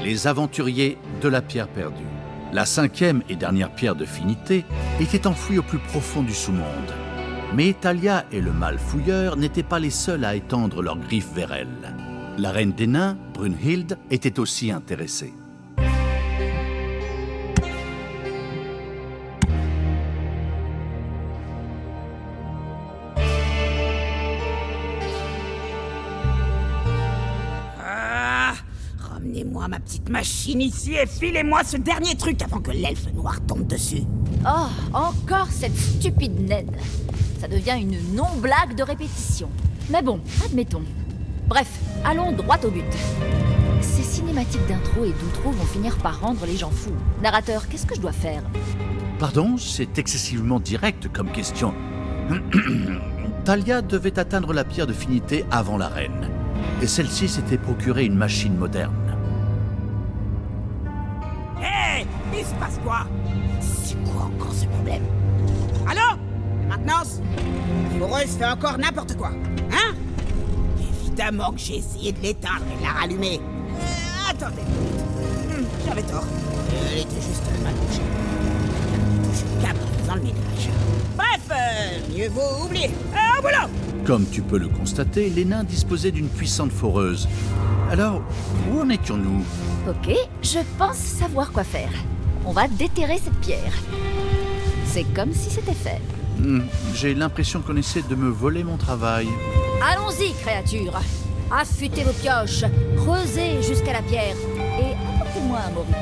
les aventuriers de la pierre perdue. La 5e et dernière pierre de Finité était enfouie au plus profond du sous-monde. Mais Thalia et le mâle fouilleur n'étaient pas les seuls à étendre leurs griffes vers elle. La reine des nains, Brunhild, était aussi intéressée. Ramenez-moi ma petite machine ici et filez-moi ce dernier truc avant que l'elfe noir tombe dessus. Oh, encore cette stupide naine. Ça devient une non-blague de répétition. Mais bon, admettons. Bref, allons droit au but. Ces cinématiques d'intro et d'outro vont finir par rendre les gens fous. Narrateur, qu'est-ce que je dois faire? Pardon, c'est excessivement direct comme question. Thalia devait atteindre la pierre de Finité avant la reine. Et celle-ci s'était procuré une machine moderne. Hé, il se passe quoi? C'est quoi encore ce problème? Allô? La maintenance? La foreuse fait encore n'importe quoi, hein? Évidemment que j'ai essayé de l'éteindre et de la rallumer. Attendez. J'avais tort. Elle était juste mal couchée. Elle touche le câble en faisant le ménage. Bref, mieux vaut oublier. Au boulot! Comme tu peux le constater, les nains disposaient d'une puissante foreuse. Alors, où en étions-nous? Ok, je pense savoir quoi faire. On va déterrer cette pierre. C'est comme si c'était fait. J'ai l'impression qu'on essaie de me voler mon travail. Allons-y, créatures. Affûtez vos pioches, creusez jusqu'à la pierre et apportez-moi un morito.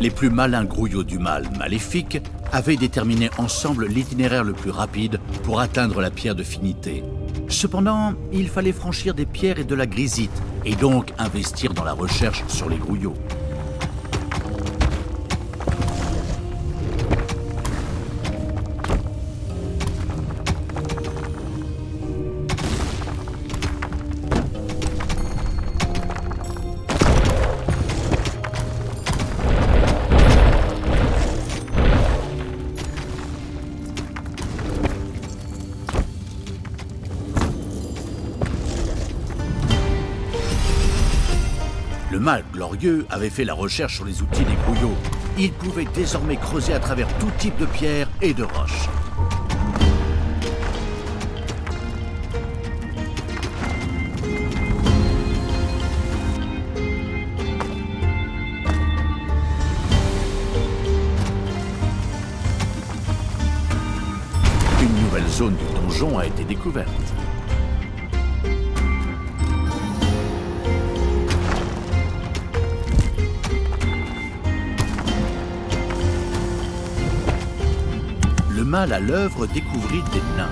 Les plus malins grouillots du mal maléfique avaient déterminé ensemble l'itinéraire le plus rapide pour atteindre la pierre de Finité. Cependant, il fallait franchir des pierres et de la grisite, et donc investir dans la recherche sur les grouillots. Le mâle glorieux avait fait la recherche sur les outils des grouillots. Il pouvait désormais creuser à travers tout type de pierres et de roches. Une nouvelle zone du donjon a été découverte. Le mâle à l'œuvre découvrit des nains.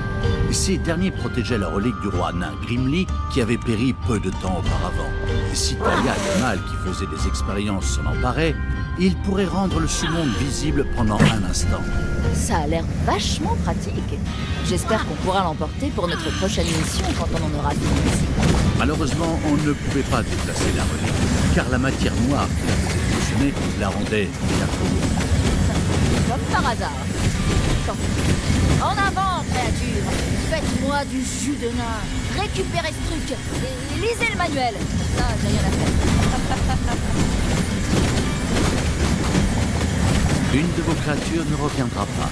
Ces derniers protégeaient la relique du roi nain Grimli qui avait péri peu de temps auparavant. Si Thalia et le mâle qui faisait des expériences s'en emparaient, il pourrait rendre le sous-monde visible pendant un instant. Ça a l'air vachement pratique. J'espère qu'on pourra l'emporter pour notre prochaine mission quand on en aura fini ici. Malheureusement, on ne pouvait pas déplacer la relique, car la matière noire qui la faisait fonctionner la rendait bien trop lourde. Comme par hasard. En avant, créature! Faites-moi du jus de nain! Récupérez ce truc! Et lisez le manuel! Ça, j'ai rien à faire. Une de vos créatures ne reviendra pas.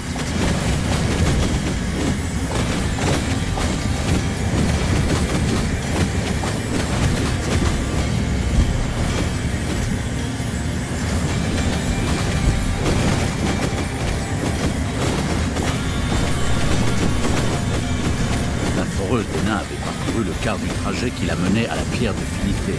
La foreuse des nains avait parcouru le quart du trajet qui la menait à la pierre de Finité.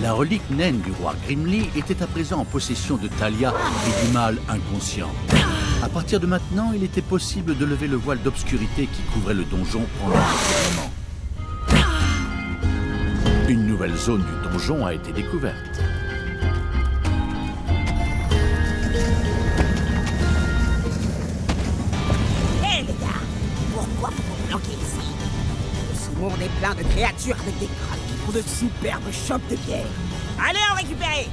La relique naine du roi Grimly était à présent en possession de Thalia et du mal inconscient. À partir de maintenant, il était possible de lever le voile d'obscurité qui couvrait le donjon pendant un moment. Une nouvelle zone du donjon a été découverte. Hé les gars, pourquoi vous vous planquez ici? Ce monde est plein de créatures avec des crânes qui font de superbes chopes de pierre. Allez en récupérer!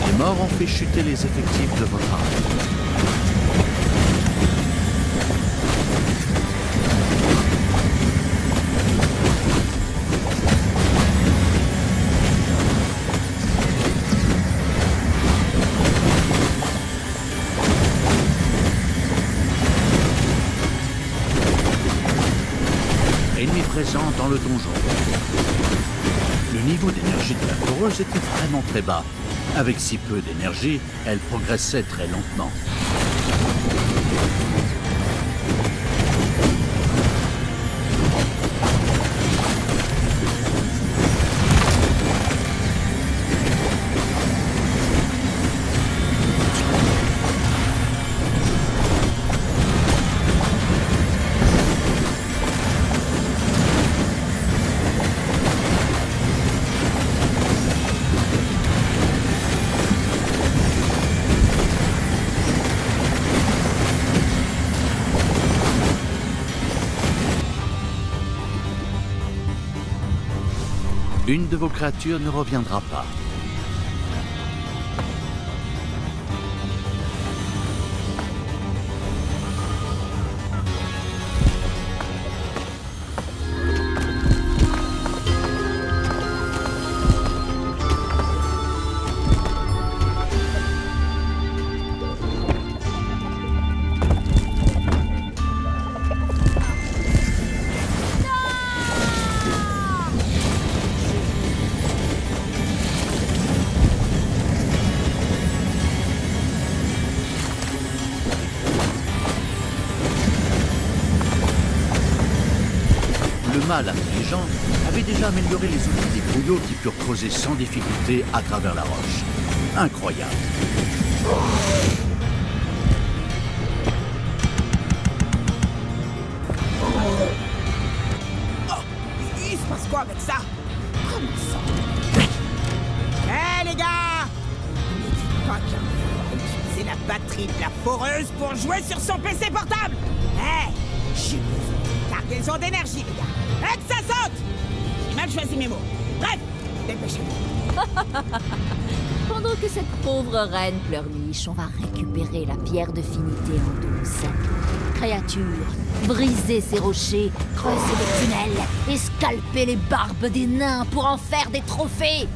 Les morts ont fait chuter les effectifs de votre armée. Ennemi présent dans le donjon. Le niveau d'énergie de la foreuse était vraiment très bas. Avec si peu d'énergie, elle progressait très lentement. Une de vos créatures ne reviendra pas. Le mal intelligent avait déjà amélioré les outils des brouillots qui purent creuser sans difficulté à travers la roche. Incroyable. Oh, il se passe quoi avec ça? Comment ça? Hé les gars! Ne dites pas qu'un fou a utilisé la batterie de la foreuse pour jouer sur son PC portable! Hé! J'ai besoin de cargaison d'énergie, les gars! Et que ça saute! J'ai mal choisi mes mots. Bref, dépêchez-vous. Pendant que cette pauvre reine pleurniche, on va récupérer la pierre de finité en douce. Créature, briser ces rochers, creuser des tunnels et scalper les barbes des nains pour en faire des trophées.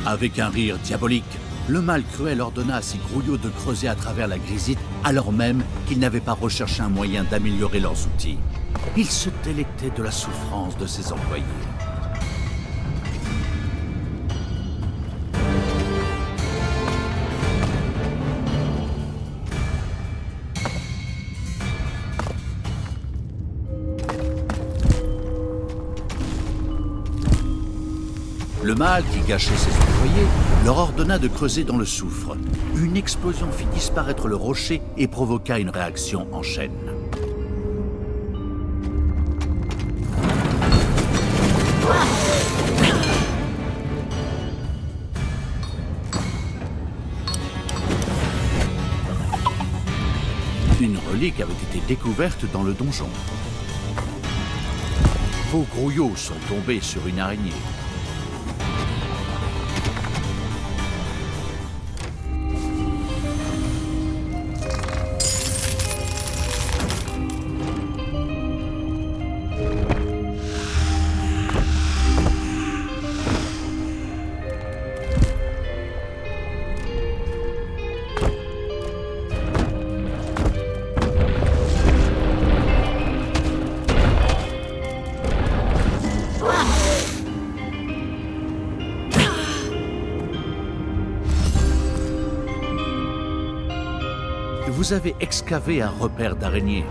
Avec un rire diabolique, le mâle cruel ordonna à ses grouillots de creuser à travers la grisite, alors même qu'ils n'avaient pas recherché un moyen d'améliorer leurs outils. Il se délectait de la souffrance de ses employés. Le mâle, qui gâchait ses employés, leur ordonna de creuser dans le soufre. Une explosion fit disparaître le rocher et provoqua une réaction en chaîne. Une relique avait été découverte dans le donjon. Vos grouillots sont tombés sur une araignée. Vous avez excavé un repère d'araignée.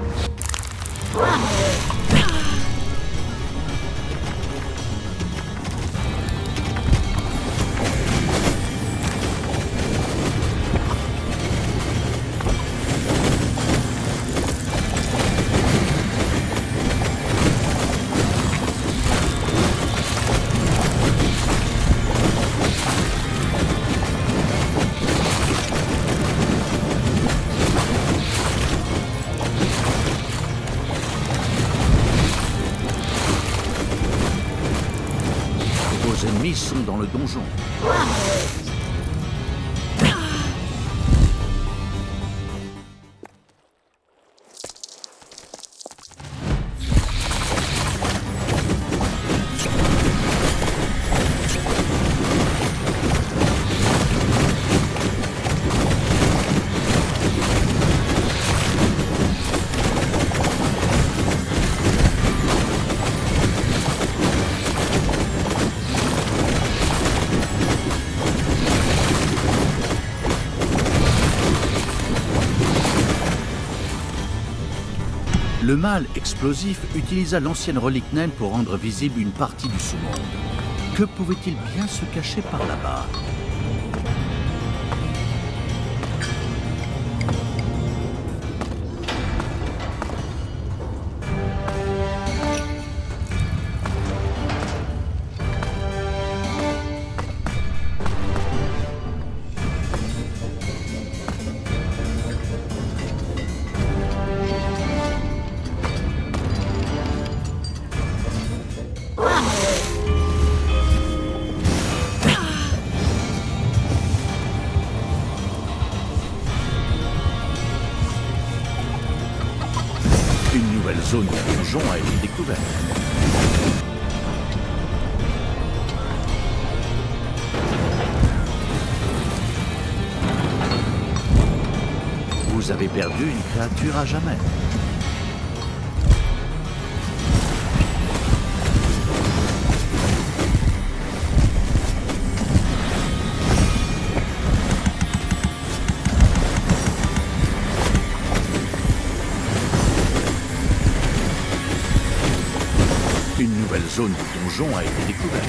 Vos ennemis sont dans le donjon. Le mâle explosif utilisa l'ancienne relique naine pour rendre visible une partie du sous-monde. Que pouvait-il bien se cacher par là-bas? Une nouvelle zone du donjon a été découverte. Vous avez perdu une créature à jamais. Une nouvelle zone du donjon a été découverte.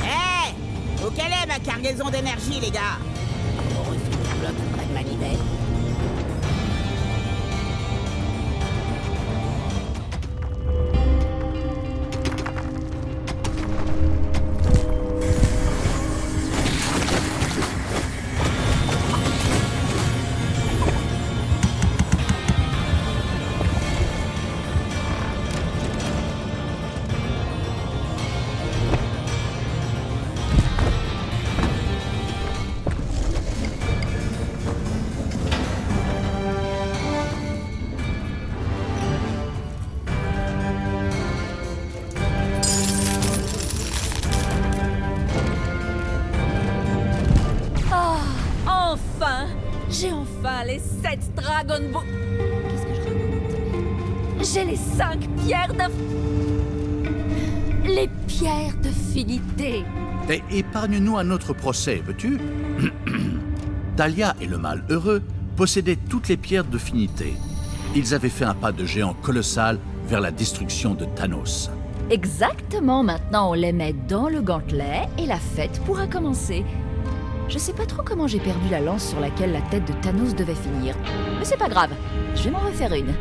Hé! Où quelle est ma cargaison d'énergie, les gars? On reçoit un bloc près de manivelle. Enfin, j'ai enfin les 7 Dragon Ball. Qu'est-ce que je raconte? J'ai les 5 pierres les pierres de Finité. Et épargne-nous un autre procès, veux-tu? Thalia et le mâle heureux possédaient toutes les pierres de Finité. Ils avaient fait un pas de géant colossal vers la destruction de Thanos. Exactement, maintenant on les met dans le gantelet et la fête pourra commencer. Je sais pas trop comment j'ai perdu la lance sur laquelle la tête de Thanos devait finir. Mais c'est pas grave, je vais m'en refaire une.